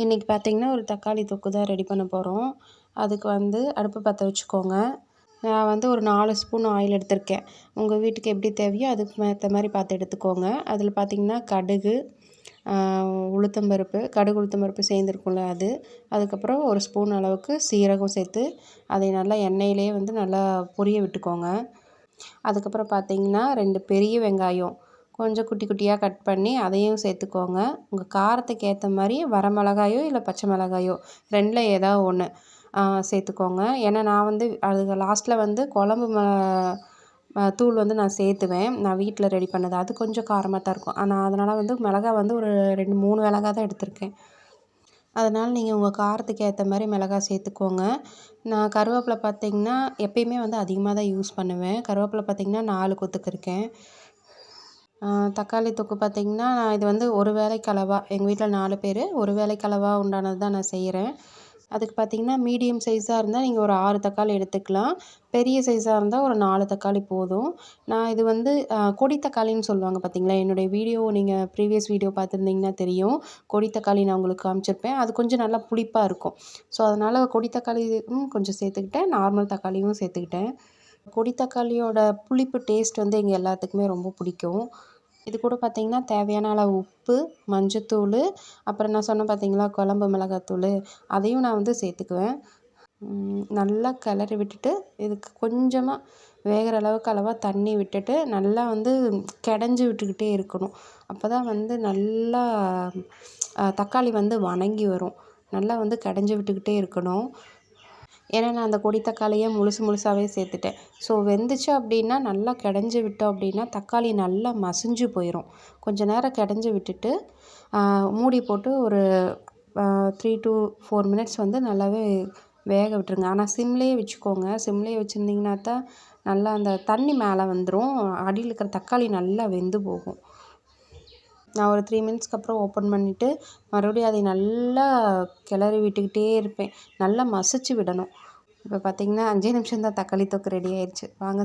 இன்றைக்கி பார்த்திங்கன்னா ஒரு தக்காளி தொக்கு தான் ரெடி பண்ண போகிறோம். அதுக்கு வந்து அடுப்பு பற்ற வச்சுக்கோங்க. நான் வந்து ஒரு 4 ஸ்பூன் ஆயில் எடுத்திருக்கேன். உங்கள் வீட்டுக்கு எப்படி தேவையோ அதுக்கு ஏற்ற மாதிரி பார்த்து எடுத்துக்கோங்க. அதில் பார்த்திங்கன்னா கடுகு, உளுத்தம்பருப்பு, கடுகு உளுத்தம்பருப்பு சேர்ந்துருக்கும்ல அது. அதுக்கப்புறம் ஒரு ஸ்பூன் அளவுக்கு சீரகம் சேர்த்து அதை நல்லா எண்ணெயிலே வந்து நல்லா பொரிய விட்டுக்கோங்க. அதுக்கப்புறம் பார்த்திங்கன்னா 2 பெரிய வெங்காயம் கொஞ்சம் குட்டி குட்டியாக கட் பண்ணி அதையும் சேர்த்துக்கோங்க. உங்கள் காரத்துக்கு ஏற்ற மாதிரி வரமிளகாயோ இல்லை பச்சை மிளகாயோ 2ல் ஏதாவது ஒன்று சேர்த்துக்கோங்க. ஏன்னா நான் வந்து அது லாஸ்ட்டில் வந்து குழம்பு தூள் வந்து நான் சேர்த்துவேன். நான் வீட்டில் ரெடி பண்ணது அது கொஞ்சம் காரமாக தான் இருக்கும். ஆனால் அதனால் வந்து மிளகா வந்து ஒரு 2, 3 மிளகா தான் எடுத்திருக்கேன். அதனால் நீங்கள் உங்கள் காரத்துக்கு ஏற்ற மாதிரி மிளகாய் சேர்த்துக்கோங்க. நான் கருவேப்பிலை பார்த்திங்கன்னா எப்பயுமே வந்து அதிகமாக தான் யூஸ் பண்ணுவேன். கருவேப்பிலை பார்த்திங்கன்னா 4 கொத்துக்கு இருக்கேன். தக்காளி தொக்கு பார்த்திங்கன்னா நான் இது வந்து ஒரு வேளைக்கு அளவா எங்கள் வீட்டில் 4 பேர் ஒரு வேளைக்கு அளவா உண்டானது தான் நான் செய்கிறேன். அதுக்கு பார்த்திங்கன்னா மீடியம் சைஸாக இருந்தால் நீங்கள் ஒரு 6 தக்காளி எடுத்துக்கலாம். பெரிய சைஸாக இருந்தால் ஒரு 4 தக்காளி போதும். நான் இது வந்து கொடி தக்காளின்னு சொல்லுவாங்க பார்த்திங்களா, என்னுடைய வீடியோ நீங்கள் ப்ரீவியஸ் வீடியோ பார்த்துருந்தீங்கன்னா தெரியும். கொடி தக்காளி நான் உங்களுக்கு காமிச்சிருப்பேன். அது கொஞ்சம் நல்லா புளிப்பாக இருக்கும். ஸோ அதனால் கொடி தக்காளியும் கொஞ்சம் சேர்த்துக்கிட்டேன், நார்மல் தக்காளியும் சேர்த்துக்கிட்டேன். கொடி தக்காளியோட புளிப்பு டேஸ்ட் வந்து எங்கள் எல்லாத்துக்குமே ரொம்ப பிடிக்கும். இது கூட பார்த்திங்கன்னா தேவையான அளவு உப்பு, மஞ்சத்தூள், அப்புறம் நான் சொன்னேன் பார்த்திங்களா குழம்பு மிளகாத்தூள், அதையும் நான் வந்து சேர்த்துக்குவேன். நல்லா கிளறி விட்டுட்டு இதுக்கு கொஞ்சமாக வேகிற அளவுக்கு அளவாக தண்ணி விட்டுட்டு நல்லா வந்து கெடஞ்சி விட்டுக்கிட்டே இருக்கணும். அப்போ தான் வந்து நல்லா தக்காளி வந்து வணங்கி வரும். நல்லா வந்து கெடஞ்சி விட்டுக்கிட்டே இருக்கணும். ஏன்னா நான் அந்த கொடி தக்காளியை முழுசாகவே சேர்த்துட்டேன். ஸோ வெந்துச்சு அப்படின்னா நல்லா கெடஞ்சி விட்டோம் அப்படின்னா தக்காளி நல்லா மசிஞ்சு போயிடும். கொஞ்சம் நேரம் கெடஞ்சி விட்டுட்டு மூடி போட்டு ஒரு 3 to 4 மினிட்ஸ் வந்து நல்லாவே வேக விட்டுருங்க. ஆனால் சிம்லேயே வச்சுக்கோங்க. சிம்லேயே வச்சுருந்தீங்கன்னா தான் நல்லா அந்த தண்ணி மேலே வந்துடும். அடியில் இருக்கிற தக்காளி நல்லா வெந்து போகும். நான் ஒரு 3 மினிட்ஸ்க்கு அப்புறம் ஓப்பன் பண்ணிவிட்டு மறுபடியும் அதை நல்லா கிளறி விட்டுக்கிட்டே இருப்பேன். நல்லா மசிச்சு விடணும். இப்போ பார்த்திங்கன்னா 5 நிமிஷம் தான் தக்காளி தொக்கு ரெடி ஆயிடுச்சு. வாங்க